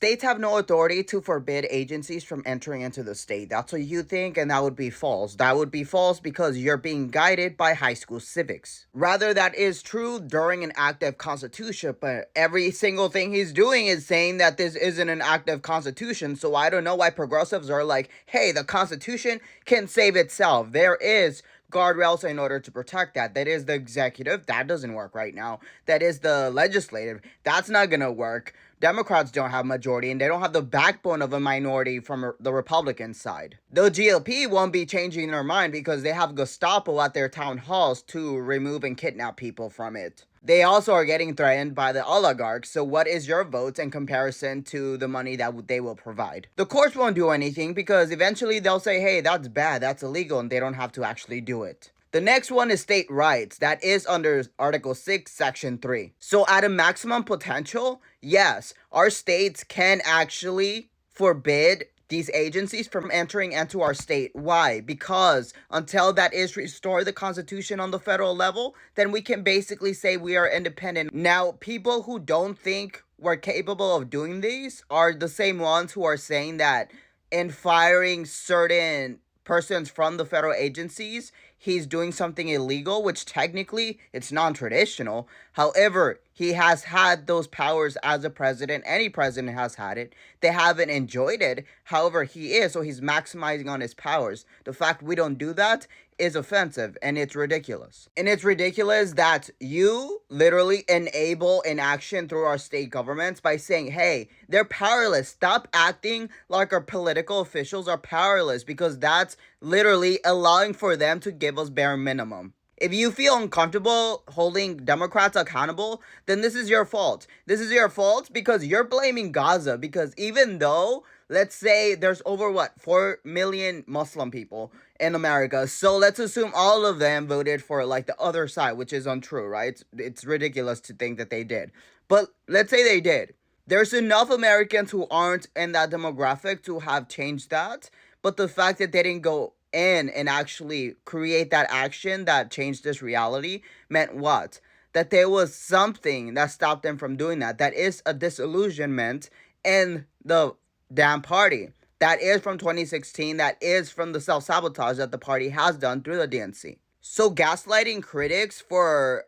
States have no authority to forbid agencies from entering into the state. That's what you think, and that would be false. That would be false because you're being guided by high school civics. Rather, that is true during an active constitution, but every single thing he's doing is saying that this isn't an active constitution, so I don't know why progressives are like, hey, the constitution can save itself. There is guardrails in order to protect that. That is the executive. That doesn't work right now. That is the legislative. That's not going to work. Democrats don't have majority and they don't have the backbone of a minority from the Republican side. The GOP won't be changing their mind because they have Gestapo at their town halls to remove and kidnap people from it. They also are getting threatened by the oligarchs, so what is your vote in comparison to the money that they will provide? The courts won't do anything because eventually they'll say, hey, that's bad, that's illegal, and they don't have to actually do it. The next one is state rights. That is under Article 6, Section 3. So at a maximum potential, yes, our states can actually forbid these agencies from entering into our state. Why? Because until that is restored the Constitution on the federal level, then we can basically say we are independent. Now, people who don't think we're capable of doing these are the same ones who are saying that in firing certain persons from the federal agencies, he's doing something illegal, which technically it's non-traditional. However, he has had those powers as a president. Any president has had it. They haven't enjoyed it. However, he is, so he's maximizing on his powers. The fact we don't do that is offensive and it's ridiculous. And it's ridiculous that you literally enable inaction through our state governments by saying, hey, they're powerless. Stop acting like our political officials are powerless, because that's literally allowing for them to give us bare minimum. If you feel uncomfortable holding Democrats accountable, then this is your fault. This is your fault because you're blaming Gaza. Because even though, let's say there's over 4 million Muslim people in America. So let's assume all of them voted for like the other side, which is untrue, right? It's ridiculous to think that they did. But let's say they did. There's enough Americans who aren't in that demographic to have changed that. But the fact that they didn't go in and actually create that action that changed this reality meant what? That there was something that stopped them from doing that. That is a disillusionment in the damn party. That is from 2016. That is from the self-sabotage that the party has done through the DNC. So gaslighting critics for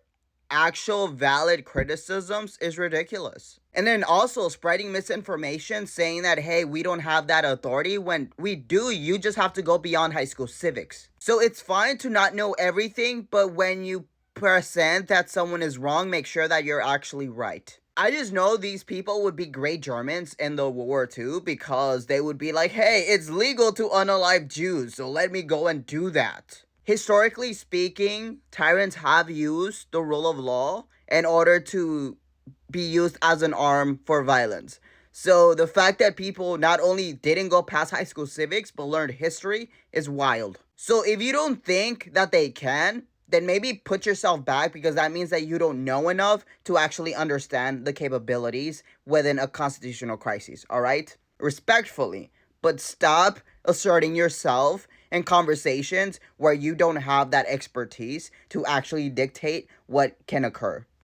actual valid criticisms is ridiculous. And then also spreading misinformation saying that, hey, we don't have that authority, when we do. You just have to go beyond high school civics. So it's fine to not know everything, but when you present that someone is wrong, make sure that you're actually right. I just know these people would be great Germans in the World War II because they would be like, hey, it's legal to unalive Jews, so let me go and do that. Historically speaking, tyrants have used the rule of law in order to be used as an arm for violence. So the fact that people not only didn't go past high school civics but learned history is wild. So if you don't think that they can, then maybe put yourself back, because that means that you don't know enough to actually understand the capabilities within a constitutional crisis, all right? Respectfully, but stop asserting yourself in conversations where you don't have that expertise to actually dictate what can occur.